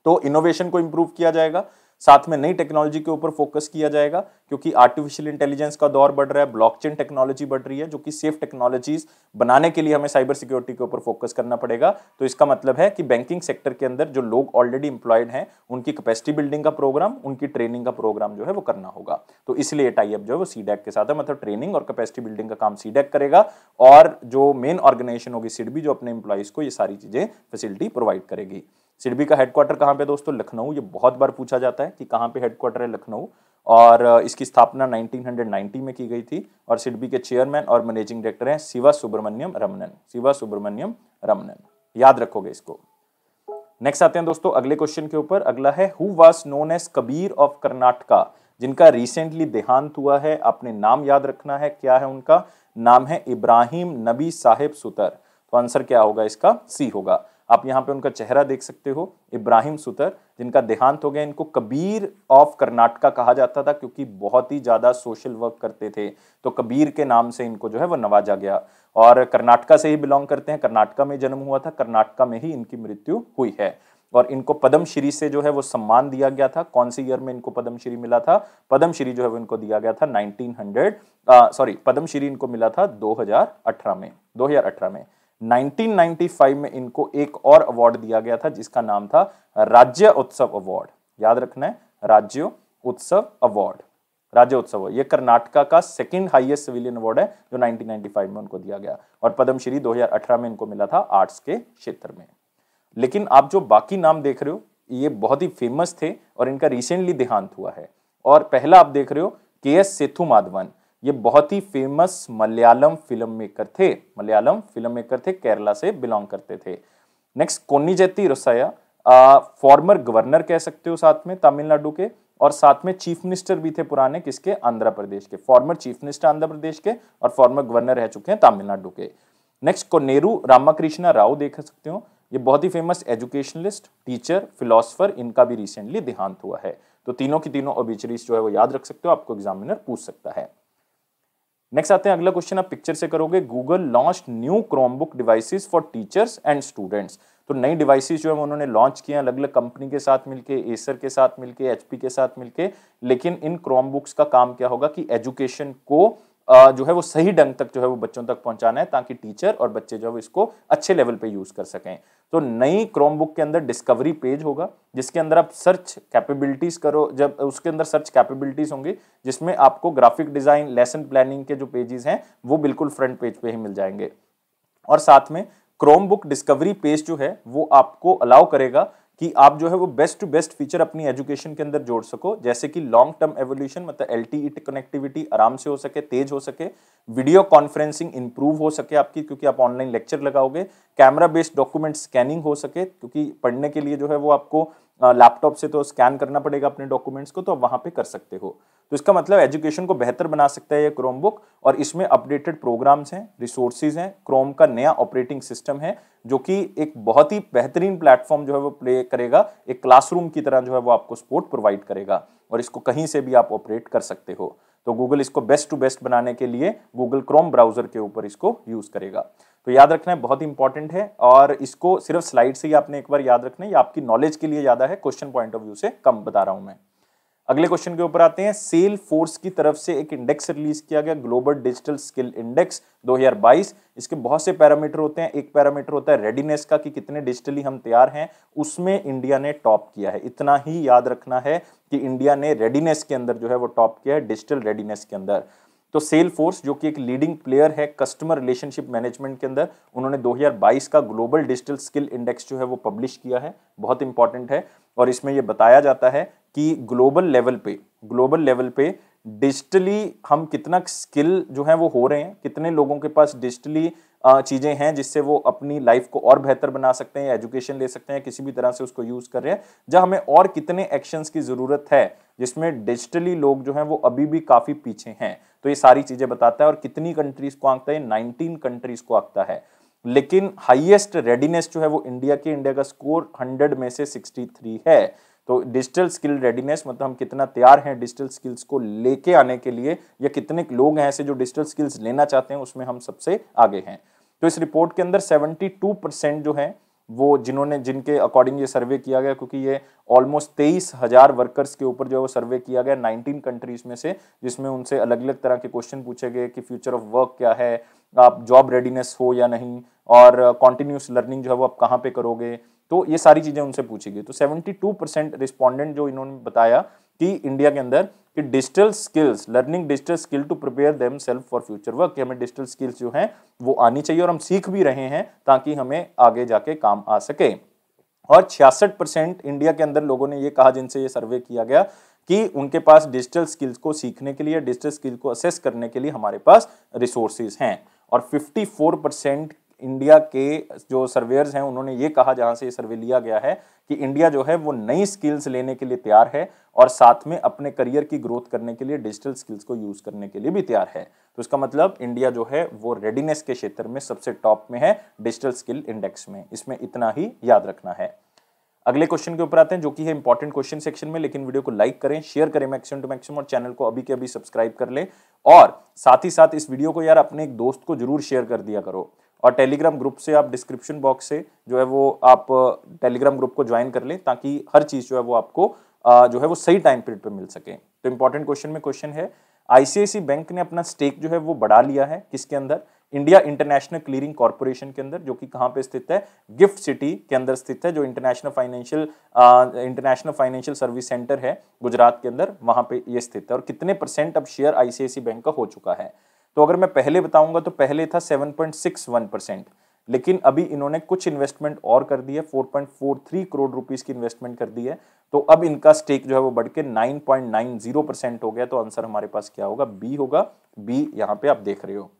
तो इनोवेशन को इंप्रूव किया जाएगा, साथ में नई टेक्नोलॉजी के ऊपर फोकस किया जाएगा, क्योंकि आर्टिफिशियल इंटेलिजेंस का दौर बढ़ रहा है, ब्लॉकचेन टेक्नोलॉजी बढ़ रही है, जो कि सेफ टेक्नोलॉजीज बनाने के लिए हमें साइबर सिक्योरिटी के ऊपर फोकस करना पड़ेगा। तो इसका मतलब है कि बैंकिंग सेक्टर के अंदर जो लोग ऑलरेडी इंप्लॉयड हैं उनकी कैपेसिटी बिल्डिंग का प्रोग्राम, उनकी ट्रेनिंग का प्रोग्राम जो है वो करना होगा। तो इसलिए टाई अप जो है वो सीडैक के साथ है, मतलब ट्रेनिंग और कैपेसिटी बिल्डिंग का काम सीडैक करेगा, और जो मेन ऑर्गेनाइजेशन होगी सिडबी, जो अपने इंप्लॉइज को ये सारी चीजें फैसिलिटी प्रोवाइड करेगी। सिडबी का हेडक्वार्टर कहाँ पे दोस्तों, लखनऊ। ये बहुत बार पूछा जाता है कि कहाँ पे हेडक्वार्टर है, लखनऊ। और इसकी स्थापना 1990 में की गई थी, और सिडबी के चेयरमैन और मैनेजिंग डायरेक्टर हैं शिवा सुब्रमण्यम रमनन। शिवा सुब्रमण्यम रमनन, याद रखोगे इसको। नेक्स्ट आते हैं दोस्तों अगले क्वेश्चन के ऊपर। अगला है who was known as Kabir of Karnataka, जिनका रिसेंटली देहांत हुआ है। आपने नाम याद रखना है, क्या है उनका नाम, है इब्राहिम नबी साहेब सुतर। तो आंसर क्या होगा इसका, सी होगा। आप यहाँ पे उनका चेहरा देख सकते हो, इब्राहिम सुतर, जिनका देहांत हो गया। इनको कबीर ऑफ कर्नाटका कहा जाता था, क्योंकि बहुत ही ज्यादा सोशल वर्क करते थे, तो कबीर के नाम से इनको जो है वो नवाजा गया। और कर्नाटका से ही बिलोंग करते हैं, कर्नाटका में जन्म हुआ था, कर्नाटका में ही इनकी मृत्यु हुई है। और इनको पद्मश्री से जो है वो सम्मान दिया गया था। कौन सी ईयर में इनको पद्मश्री मिला था, पद्मश्री जो है वो इनको दिया गया था पद्मश्री इनको मिला था 2018 में। 1995 में इनको एक और अवार्ड दिया गया था, जिसका नाम था राज्य उत्सव अवार्ड। याद रखना है, राज्य उत्सव अवार्ड, राज्य उत्सव। ये कर्नाटका का सेकंड हाईएस्ट सिविलियन अवार्ड है, जो 1995 में उनको दिया गया। और पद्मश्री 2018 में इनको मिला था आर्ट्स के क्षेत्र में। लेकिन आप जो बाकी नाम देख रहे हो ये बहुत ही फेमस थे, और इनका रिसेंटली देहांत हुआ है। और पहला आप देख रहे हो के.एस. सेथुमाधवन, ये बहुत ही फेमस मलयालम फिल्म मेकर थे, केरला से बिलोंग करते थे। Next Konijeti Rosaiah, former governor कह सकते हो साथ में तमिलनाडु के, और साथ में चीफ मिनिस्टर भी थे पुराने, किसके, आंध्र प्रदेश के। Former chief minister Andhra Pradesh के और फॉर्मर गवर्नर रह चुके हैं तमिलनाडु के। नेक्स्ट कोनेरू रामाकृष्णा राव देख सकते हो, ये बहुत ही फेमस एजुकेशनलिस्ट, टीचर, फिलोसफर, इनका भी रिसेंटली देहांत हुआ है। तो तीनों की तीनों ओबिचुरीज जो है वो याद रख सकते हो, आपको एग्जामिनर पूछ सकता है। नेक्स्ट आते हैं अगला क्वेश्चन, आप पिक्चर से करोगे। Google launch new Chromebook devices for teachers and students. तो नई डिवाइसेस जो है उन्होंने लॉन्च किए अलग अलग कंपनी के साथ मिलके, एसर के साथ मिलके, एचपी के साथ मिलके। लेकिन इन क्रोमबुक्स का काम क्या होगा कि एजुकेशन को जो है वो सही ढंग तक जो है वो बच्चों तक पहुंचाना है, ताकि टीचर और बच्चे जो है इसको अच्छे लेवल पे यूज कर सकें। तो नई क्रोमबुक के अंदर डिस्कवरी पेज होगा, जिसके अंदर आप सर्च कैपेबिलिटीज करो, जब उसके अंदर सर्च कैपेबिलिटीज होंगी, जिसमें आपको ग्राफिक डिजाइन, लेसन प्लानिंग के जो पेजेस हैं वो बिल्कुल फ्रंट पेज पे ही मिल जाएंगे। और साथ में क्रोमबुक डिस्कवरी पेज जो है वो आपको अलाउ करेगा कि आप जो है वो बेस्ट टू बेस्ट फीचर अपनी एजुकेशन के अंदर जोड़ सको, जैसे कि लॉन्ग टर्म एवोल्यूशन, मतलब एलटीई कनेक्टिविटी आराम से हो सके, तेज हो सके, वीडियो कॉन्फ्रेंसिंग इंप्रूव हो सके आपकी, क्योंकि आप ऑनलाइन लेक्चर लगाओगे, कैमरा बेस्ड डॉक्यूमेंट स्कैनिंग हो सके, क्योंकि पढ़ने के लिए जो है वो आपको लैपटॉप से तो स्कैन करना पड़ेगा अपने डॉक्यूमेंट्स को, तो आप वहां पे कर सकते हो। तो इसका मतलब एजुकेशन को बेहतर बना सकता है ये क्रोमबुक, और इसमें अपडेटेड प्रोग्राम्स हैं, रिसोर्सेज हैं, क्रोम का नया ऑपरेटिंग सिस्टम है, जो कि एक बहुत ही बेहतरीन प्लेटफॉर्म जो है वो प्ले करेगा, एक क्लासरूम की तरह जो है वो आपको सपोर्ट प्रोवाइड करेगा, और इसको कहीं से भी आप ऑपरेट कर सकते हो। तो गूगल इसको बेस्ट टू बेस्ट बनाने के लिए गूगल क्रोम ब्राउजर के ऊपर इसको यूज करेगा। तो याद रखना है, बहुत इंपॉर्टेंट है, और इसको सिर्फ स्लाइड से ही आपने एक बार याद रखना है, ये आपकी नॉलेज के लिए ज्यादा है, क्वेश्चन पॉइंट ऑफ व्यू से कम बता रहा हूं मैं। अगले क्वेश्चन के ऊपर आते हैं। सेल फोर्स की तरफ से एक इंडेक्स रिलीज किया गया, ग्लोबल डिजिटल स्किल इंडेक्स 2022। इसके बहुत से पैरामीटर होते हैं। एक पैरामीटर होता है रेडीनेस का, कि कितने डिजिटली हम तैयार हैं, उसमें इंडिया ने टॉप किया है। इतना ही याद रखना है कि इंडिया ने रेडीनेस के अंदर जो है वो टॉप किया है, डिजिटल रेडीनेस के अंदर। तो सेल फोर्स जो कि एक लीडिंग प्लेयर है कस्टमर रिलेशनशिप मैनेजमेंट के अंदर, उन्होंने 2022 का ग्लोबल डिजिटल स्किल इंडेक्स जो है वो पब्लिश किया है, बहुत इंपॉर्टेंट है। और इसमें यह बताया जाता है कि ग्लोबल लेवल पे डिजिटली हम कितना स्किल जो है वो हो रहे हैं, कितने लोगों के पास डिजिटली चीजें हैं जिससे वो अपनी लाइफ को और बेहतर बना सकते हैं, एजुकेशन ले सकते हैं, किसी भी तरह से उसको यूज कर रहे हैं, जहां हमें और कितने एक्शंस की जरूरत है जिसमें डिजिटली लोग जो हैं वो अभी भी काफी पीछे हैं। तो ये सारी चीजें बताता है। और कितनी कंट्रीज को आंकता है, 19 कंट्रीज को आंकता है। लेकिन हाईएस्ट रेडीनेस जो है वो इंडिया का स्कोर 100 में से 63 है। तो डिजिटल स्किल रेडीनेस मतलब हम कितना तैयार हैं डिजिटल स्किल्स को लेके आने के लिए, या कितने लोग हैं ऐसे जो डिजिटल स्किल्स लेना चाहते हैं, उसमें हम सबसे आगे हैं। तो इस रिपोर्ट के अंदर 72% जो है वो जिनके अकॉर्डिंग ये सर्वे किया गया, क्योंकि ये ऑलमोस्ट 23,000 वर्कर्स के ऊपर जो है वो सर्वे किया गया 19 कंट्रीज में से, जिसमें उनसे अलग अलग तरह के क्वेश्चन पूछे गए कि फ्यूचर ऑफ वर्क क्या है, आप जॉब रेडीनेस हो या नहीं, और कॉन्टिन्यूस लर्निंग जो है वो आप कहाँ पे करोगे, तो ये सारी चीजें उनसे पूछी गई। तो 72% रिस्पॉन्डेंट जो इन्होंने बताया कि इंडिया के अंदर कि digital skills, learning digital skill to prepare themself for future work, कि हमें डिजिटल स्किल्स जो हैं वो आनी चाहिए और हम सीख भी रहे हैं ताकि हमें आगे जाके काम आ सके। और 66% इंडिया के अंदर लोगों ने ये कहा, जिनसे ये सर्वे किया गया, कि उनके पास डिजिटल स्किल्स को सीखने के लिए, डिजिटल स्किल को असेस करने के लिए हमारे पास रिसोर्सेज हैं। और 54% इंडिया के जो सर्वेयर्स हैं उन्होंने ये कहा, जहां से ये सर्वे लिया गया है, कि इंडिया जो है वो नई स्किल्स लेने के लिए तैयार है और साथ में अपने करियर की ग्रोथ करने के लिए डिजिटल स्किल्स को यूज करने के लिए भी तैयार है। तो इसका मतलब इंडिया जो है वो रेडीनेस के क्षेत्र में सबसे टॉप में है डिजिटल स्किल इंडेक्स में। इसमें इतना ही याद रखना है। अगले क्वेश्चन के ऊपर आते हैं, जो कि है इंपॉर्टेंट क्वेश्चन सेक्शन में। लेकिन वीडियो को लाइक करें, शेयर करें मैक्सिमम टू मैक्सिमम, और चैनल को अभी के अभी सब्सक्राइब कर लें। और साथ ही साथ इस वीडियो को यार अपने एक दोस्त को जरूर शेयर कर दिया करो। और टेलीग्राम ग्रुप से आप डिस्क्रिप्शन बॉक्स से जो है वो आप टेलीग्राम ग्रुप को ज्वाइन कर लें, ताकि हर चीज जो है वो आपको जो है वो सही टाइम पीरियड पे मिल सके। तो इंपॉर्टेंट क्वेश्चन में क्वेश्चन है, आईसीआईसी बैंक ने अपना स्टेक जो है वो बढ़ा लिया है किसके अंदर, इंडिया इंटरनेशनल क्लीयरिंग कॉर्पोरेशन के अंदर, जो कि कहां पे स्थित है, गिफ्ट सिटी के अंदर स्थित है, जो इंटरनेशनल फाइनेंशियल सर्विस सेंटर है गुजरात के अंदर, वहां पे ये स्थित है। और कितने % अब शेयर आईसीआईसी बैंक का हो चुका है, तो अगर मैं पहले बताऊंगा तो पहले था 7.61%, लेकिन अभी इन्होंने कुछ इन्वेस्टमेंट और कर दी है, 4.43 करोड़ रुपीस की इन्वेस्टमेंट कर दी है। तो अब इनका स्टेक जो है वो बढ़ के 9.90% हो गया। तो आंसर हमारे पास क्या होगा, बी होगा। बी यहां पे आप देख रहे हो।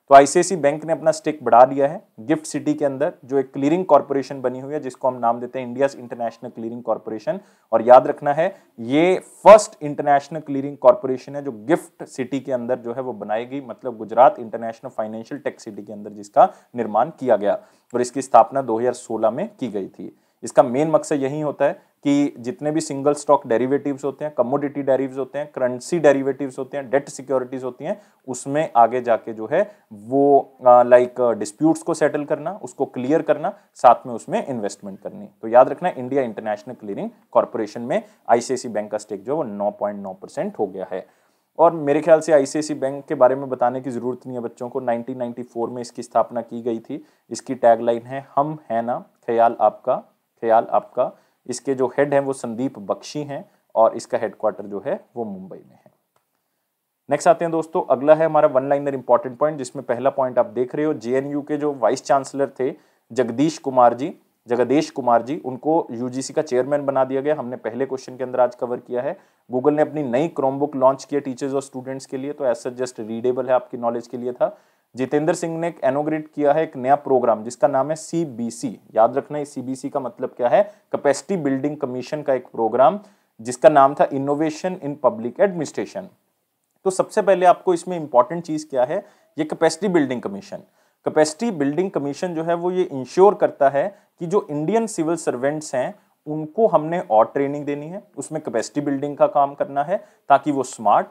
तो आईसीआईसी बैंक ने अपना स्टेक बढ़ा दिया है गिफ्ट सिटी के अंदर, जो एक क्लीयरिंग कॉर्पोरेशन बनी हुई है, जिसको हम नाम देते हैं इंडिया इंटरनेशनल क्लीयरिंग कॉर्पोरेशन। और याद रखना है, ये फर्स्ट इंटरनेशनल क्लीयरिंग कॉर्पोरेशन है जो गिफ्ट सिटी के अंदर जो है वो बनाएगी, मतलब Gujarat international financial tech city के अंदर जिसका निर्माण किया गया, और इसकी स्थापना 2016 में की गई थी। इसका मेन मकसद यही होता है कि जितने भी सिंगल स्टॉक डेरिवेटिव्स होते हैं, कमोडिटी डेरिवेटिव्स होते हैं, करेंसी डेरिवेटिव्स होते हैं, डेट सिक्योरिटीज होती हैं, उसमें आगे जाके जो है वो लाइक डिस्प्यूट्स को सेटल करना, उसको क्लियर करना, साथ में उसमें इन्वेस्टमेंट करनी। तो याद रखना, इंडिया इंटरनेशनल क्लीयरिंग कॉर्पोरेशन में आईसीआईसी बैंक का स्टेक जो है वो 9.9% हो गया है। और मेरे ख्याल से आईसीआईसी बैंक के बारे में बताने की जरूरत नहीं है बच्चों को। 1994 में इसकी स्थापना की गई थी। इसकी टैगलाइन है, हम है ना, ख्याल आपका, ख्याल आपका। इसके जो हेड हैं वो संदीप बख्शी हैं, और इसका हेडक्वार्टर जो है वो मुंबई में है। नेक्स्ट आते हैं दोस्तों, अगला है हमारा वन लाइनर इंपॉर्टेंट पॉइंट, जिसमें पहला पॉइंट आप देख रहे हो, जेएनयू के जो वाइस चांसलर थे जगदीश कुमार जी, उनको यूजीसी का चेयरमैन बना दिया गया। हमने पहले क्वेश्चन के अंदर आज कवर किया है। गूगल ने अपनी नई क्रोमबुक लॉन्च किया टीचर्स और स्टूडेंट्स के लिए, तो ऐसा जस्ट रीडेबल है, आपकी नॉलेज के लिए था। जितेंद्र सिंह ने इनॉग्रेट किया है एक नया प्रोग्राम जिसका नाम है सीबीसी। याद रखना, सीबीसी का मतलब क्या है, कैपेसिटी बिल्डिंग कमीशन का एक प्रोग्राम, जिसका नाम था इनोवेशन इन पब्लिक एडमिनिस्ट्रेशन। तो सबसे पहले आपको इसमें इंपॉर्टेंट चीज क्या है, ये capacity building commission. Capacity building commission जो है वो ये इंश्योर करता है कि जो इंडियन सिविल सर्वेंट्स हैं उनको हमने और ट्रेनिंग देनी है, उसमें कैपेसिटी बिल्डिंग का काम करना है, ताकि वो स्मार्ट,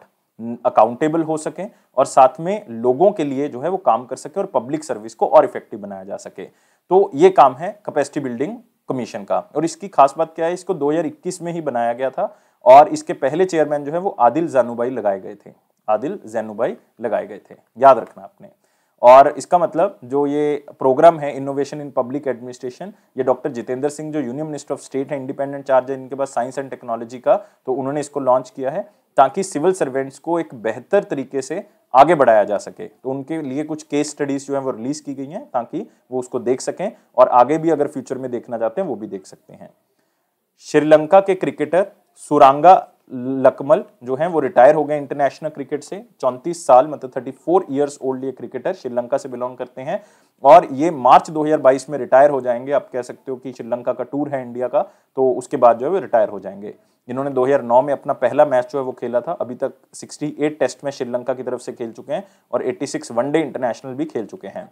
अकाउंटेबल हो सके और साथ में लोगों के लिए जो है वो काम कर सके और पब्लिक सर्विस को और इफेक्टिव बनाया जा सके। तो ये काम है कैपेसिटी बिल्डिंग कमीशन का। और इसकी खास बात क्या है, इसको 2021 में ही बनाया गया था, और इसके पहले चेयरमैन जो है वो आदिल जैनुभाई लगाए गए थे, याद रखना आपने। और इसका मतलब जो ये प्रोग्राम है इनोवेशन इन पब्लिक एडमिनिस्ट्रेशन, ये डॉक्टर जितेंद्र सिंह जो यूनियन मिनिस्टर ऑफ स्टेट है, इंडिपेंडेंट चार्ज है इनके पास साइंस एंड टेक्नोलॉजी का, तो उन्होंने इसको लॉन्च किया है ताकि सिविल सर्वेंट्स को एक बेहतर तरीके से आगे बढ़ाया जा सके। तो उनके लिए कुछ केस स्टडीज जो है वो रिलीज की गई हैं, ताकि वो उसको देख सकें और आगे भी अगर फ्यूचर में देखना चाहते हैं वो भी देख सकते हैं। श्रीलंका के क्रिकेटर सुरांगा लकमल जो हैं वो रिटायर हो गए इंटरनेशनल क्रिकेट से। 34 साल मतलब 34 इयर्स ओल्ड ये क्रिकेटर श्रीलंका से बिलोंग करते हैं, और ये मार्च 2022 में रिटायर हो जाएंगे। आप कह सकते हो कि श्रीलंका का टूर है इंडिया का, तो उसके बाद जो है वो रिटायर हो जाएंगे। इन्होंने 2009 में अपना पहला मैच जो है वो खेला था। अभी तक 68 टेस्ट में श्रीलंका की तरफ से खेल चुके हैं और 86 वनडे इंटरनेशनल भी खेल चुके हैं,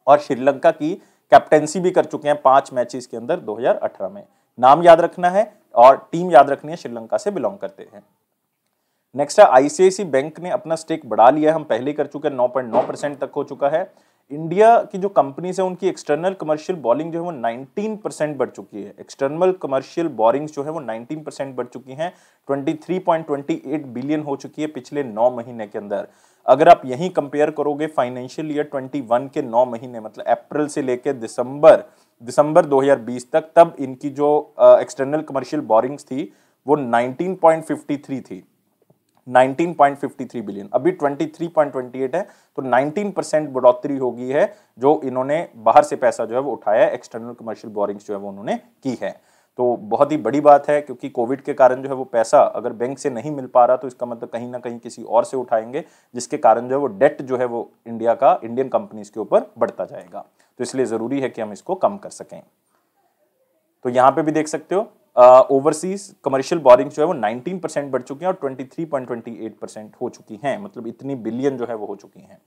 और श्रीलंका की कैप्टेंसी भी कर चुके हैं 5 मैचेस के अंदर 2018 में। नाम याद रखना है, और टीम याद रखनी है श्रीलंका से बिलोंग करते हैं। नेक्स्ट है आईसीआईसीआई बैंक ने अपना स्टेक बढ़ा लिया है, हम पहले कर चुके हैं, 9.9% तक हो चुका है। इंडिया की जो कंपनीज है उनकी एक्सटर्नल कमर्शियल बोरिंग जो है वो 19% बढ़ चुकी है। एक्सटर्नल कमर्शियल बोरिंग्स जो है वो 19% बढ़ चुकी हैं, 23.28 बिलियन हो चुकी है पिछले 9 महीने के अंदर। अगर आप यही कंपेयर करोगे फाइनेंशियल ईयर 21 के 9 महीने मतलब अप्रैल से लेकर दिसंबर 2020 तक, तब इनकी जो एक्सटर्नल कमर्शियल बोरिंग्स थी वो 19.53 थी, 19.53 बिलियन, अभी 23.28 है, तो 19% बढ़ोतरी हो गई है जो इन्होंने बाहर से पैसा जो है वो उठाया है, एक्सटर्नल कमर्शियल बोरिंग्स जो है वो उन्होंने की है। तो बहुत ही बड़ी बात है, क्योंकि कोविड के कारण जो है वो पैसा अगर बैंक से नहीं मिल पा रहा तो इसका मतलब कहीं ना कहीं किसी और से उठाएंगे, जिसके कारण जो है वो डेट जो है वो इंडियन कंपनीज के ऊपर बढ़ता जाएगा। तो इसलिए जरूरी है कि हम इसको कम कर सकें। तो यहां पे भी देख सकते हो ओवरसीज कमर्शियल बोरिंग जो है वो 19% बढ़ चुकी हैं और 23.28% हो चुकी हैं, मतलब इतनी बिलियन जो है वो हो चुकी हैं।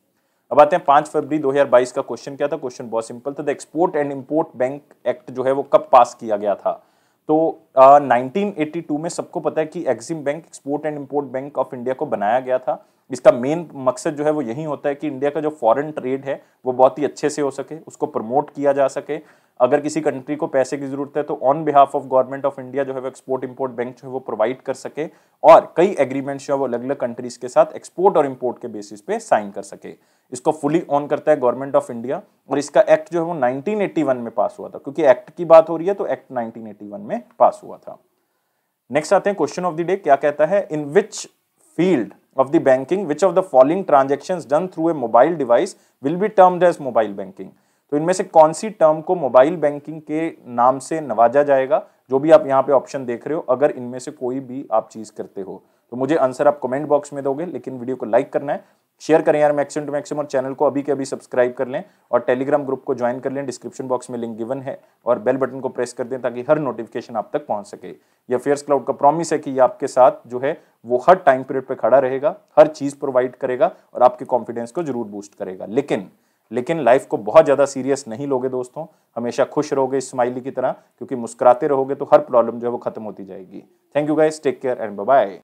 अब आते हैं 5 फरवरी 2022 का क्वेश्चन क्या था। क्वेश्चन बहुत सिंपल था, the export and import bank act जो है वो कब पास किया गया था। तो 1982 में सबको पता है कि Exim bank export and import bank of India को बनाया गया था। इसका मेन मकसद जो है वो यही होता है कि इंडिया का जो फॉरेन ट्रेड है वो बहुत ही अच्छे से हो सके, उसको प्रमोट किया जा सके। अगर किसी कंट्री को पैसे की जरूरत है तो on behalf of government of India जो है वो एक्सपोर्ट इंपोर्ट बैंक जो है वो प्रोवाइड कर सके, और कई एग्रीमेंट्स जो है वो अलग अलग कंट्रीज के साथ एक्सपोर्ट और इंपोर्ट के बेसिस पे साइन कर सके। इसको फुली ऑन करता है गवर्नमेंट ऑफ इंडिया, और इसका एक्ट जो है वो 1981 में पास हुआ था, क्योंकि एक्ट की बात हो रही है तो एक्ट 1981 में पास हुआ था। नेक्स्ट आते हैं क्वेश्चन ऑफ द डे, क्या कहता है, in which field of the banking which of the following transactions done through a mobile device will be termed as mobile banking। तो इनमें से कौन सी टर्म को मोबाइल बैंकिंग के नाम से नवाजा जाएगा। जो भी आप यहाँ पे ऑप्शन देख रहे हो, अगर इनमें से कोई भी आप चीज करते हो तो मुझे आंसर आप कमेंट बॉक्स में दोगे, लेकिन वीडियो को लाइक करना है, शेयर करें यार मैक्सिमम टू मैक्सिमम, और चैनल को अभी के अभी सब्सक्राइब कर लें और टेलीग्राम ग्रुप को ज्वाइन कर लें, डिस्क्रिप्शन बॉक्स में लिंक गिवन है, और बेल बटन को प्रेस कर दें ताकि हर नोटिफिकेशन आप तक पहुंच सके। ये फेयर्स क्लाउड का प्रॉमिस है कि ये आपके साथ जो है वो हर टाइम पीरियड पे खड़ा रहेगा, हर चीज प्रोवाइड करेगा और आपके कॉन्फिडेंस को जरूर बूस्ट करेगा। लेकिन लाइफ को बहुत ज्यादा सीरियस नहीं लोगे दोस्तों, हमेशा खुश रहोगे स्माइली की तरह, क्योंकि मुस्कुराते रहोगे तो हर प्रॉब्लम जो है वो खत्म होती जाएगी। Thank you guys, take care and bye bye.